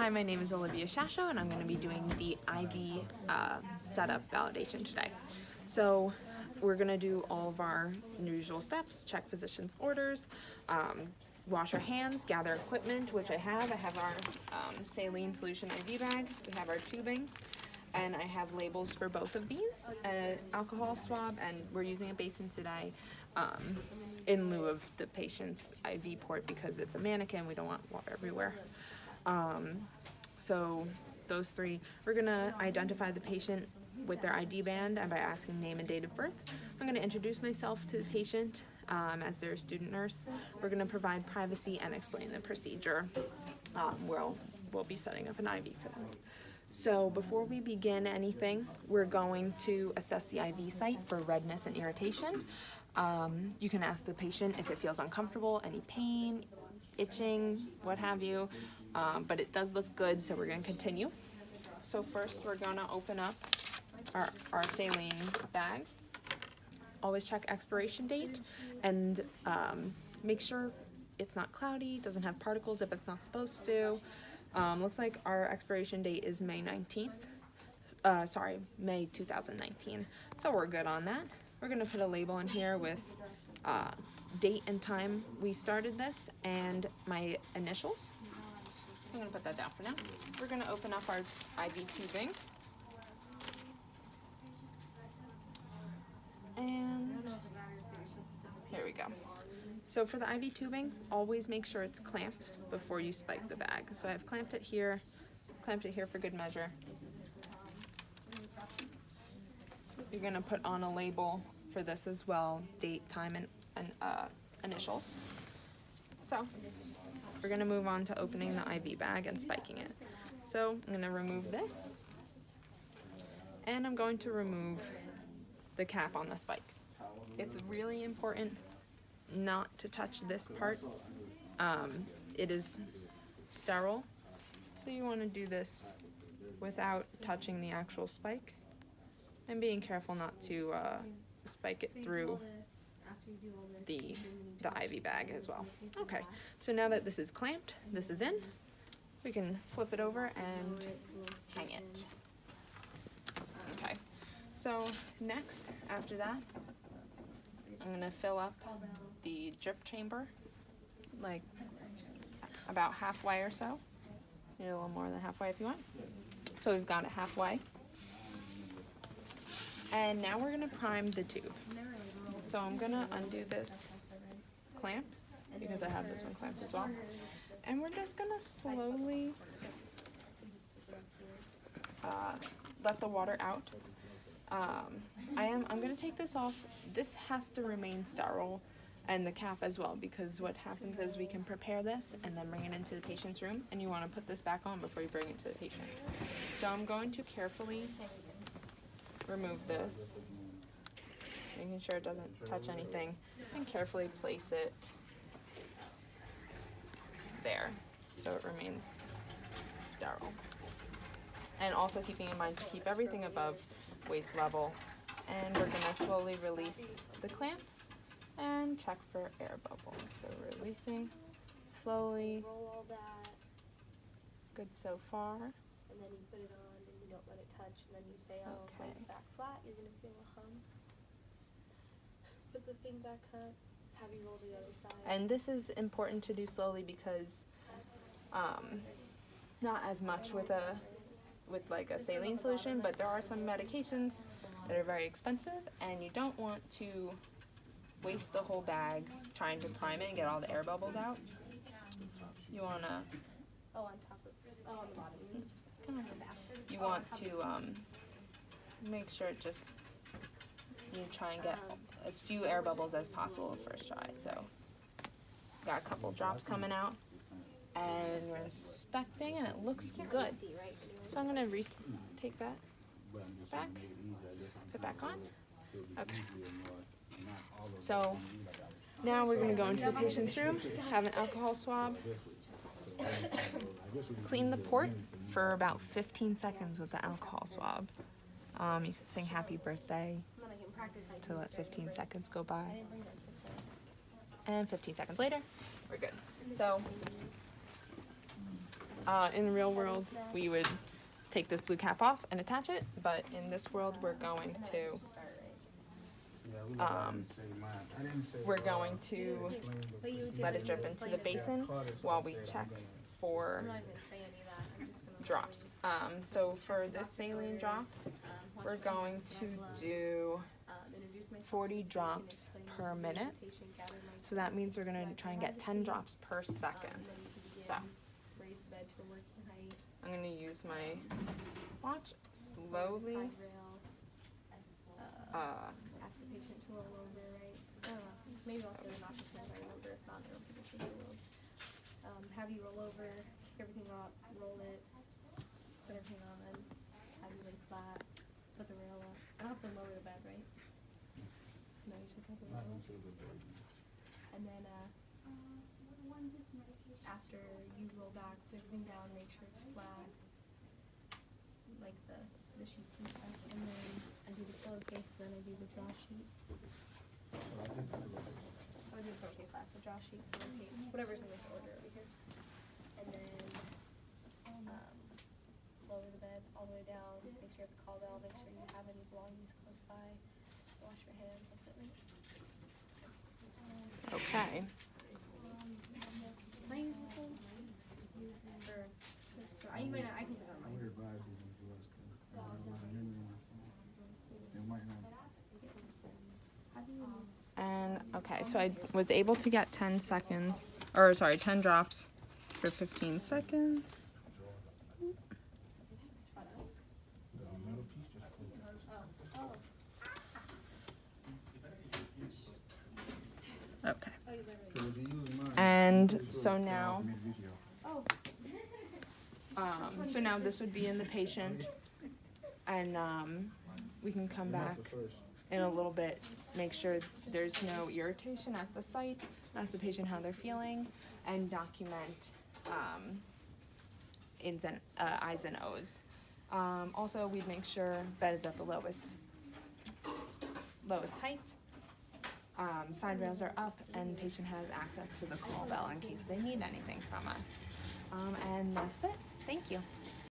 Hi, my name is Olivia Shasho, and I'm going to be doing the IV setup validation today. So we're going to do all of our usual steps, check physician's orders, wash our hands, gather equipment, which I have. I have our saline solution IV bag, we have our tubing, and I have labels for both of these, an alcohol swab, and we're using a basin today in lieu of the patient's IV port because it's a mannequin, we don't want water everywhere. So those three, we're gonna identify the patient with their ID band and by asking name and date of birth. I'm gonna introduce myself to the patient as their student nurse. We're gonna provide privacy and explain the procedure. We'll be setting up an IV for them. So before we begin anything, we're going to assess the IV site for redness and irritation. You can ask the patient if it feels uncomfortable, any pain, itching, what have you, but it does look good, so we're going to continue. So first we're going to open up our saline bag. Always check expiration date and make sure it's not cloudy, doesn't have particles if it's not supposed to. Looks like our expiration date is May 2019. So we're good on that. We're gonna put a label in here with date and time we started this and my initials. I'm gonna put that down for now. We're gonna open up our IV tubing. And here we go. So for the IV tubing, always make sure it's clamped before you spike the bag. So I've clamped it here for good measure. You're gonna put on a label for this as well, date, time, and initials. So we're gonna move on to opening the IV bag and spiking it. So I'm gonna remove this, and I'm going to remove the cap on the spike. It's really important not to touch this part. It is sterile, so you want to do this without touching the actual spike and being careful not to spike it through the IV bag as well. Okay, so now that this is clamped, this is in, we can flip it over and hang it. Okay, so next, after that, I'm going to fill up the drip chamber, like about halfway or so. Maybe a little more than halfway if you want. So we've got it halfway. And now we're going to prime the tube. So I'm going to undo this clamp because I have this one clamped as well. And we're just going to slowly let the water out. I'm going to take this off. This has to remain sterile, and the cap as well, because what happens is we can prepare this and then bring it into the patient's room, and you want to put this back on before you bring it to the patient. So I'm going to carefully remove this, making sure it doesn't touch anything, and carefully place it there so it remains sterile. And also keeping in mind to keep everything above waist level. And we're going to slowly release the clamp and check for air bubbles. So releasing slowly. Roll all that. Good so far. And then you put it on and you don't let it touch, and then you say, oh, Okay. put it back flat, you're going to feel a hum. Put the thing back up, have you roll to the other side. And this is important to do slowly because not as much with like a saline solution, but there are some medications that are very expensive, and you don't want to waste the whole bag trying to prime it and get all the air bubbles out. You want to Oh, on top of, oh, on the bottom, you mean? you want to make sure you try and get as few air bubbles as possible the first try. So got a couple drops coming out, and we're inspecting, and it looks good. See, right? So I'm going to take that back, put back on. Okay. So now we're going to go into the patient's room, have an alcohol swab, clean the port for about 15 seconds with the alcohol swab. You can sing happy birthday to let 15 seconds go by. And 15 seconds later, we're good. So In the real world, we would take this blue cap off and attach it, but in this world, we're going to let it drip into the basin while we check for I'm not even gonna say any of that. I'm just gonna drops. So for this saline drop, we're going to do introduce myself 40 drops per minute. So that means we're gonna try and get 10 drops per second. So raise the bed to a working height. I'm gonna use my watch slowly. Side rail. Ask the patient to roll over, right? I don't know. Maybe also the not just I remember if not, there will be have you roll over, pick everything up, roll it, put everything on, then have you lay flat, put the rail up. I don't have to lower the bed, right? No, you just have to lower it. And then after you roll back, so everything down, make sure it's flat, like the sheets and stuff. And then I do the pillowcase, then I do the draw sheet. I would do the pillowcase last, so draw sheet, pillowcase, whatever's in this order over here. And then lower the bed all the way down, make sure you have the call bell, make sure you have any belongings close by, wash your hands, that's it, right? Okay. Rings with them? Or, you might not, I can put it on mine. How do you, And okay, so I was able to get 10 seconds, or sorry, 10 drops for 15 seconds. Okay. And so now, so now this would be in the patient, and we can come back in a little bit, make sure there's no irritation at the site, ask the patient how they're feeling, and document ins and I's and O's. Also, we'd make sure bed is at the lowest height. Side rails are up, and the patient has access to the call bell in case they need anything from us. And that's it. Thank you.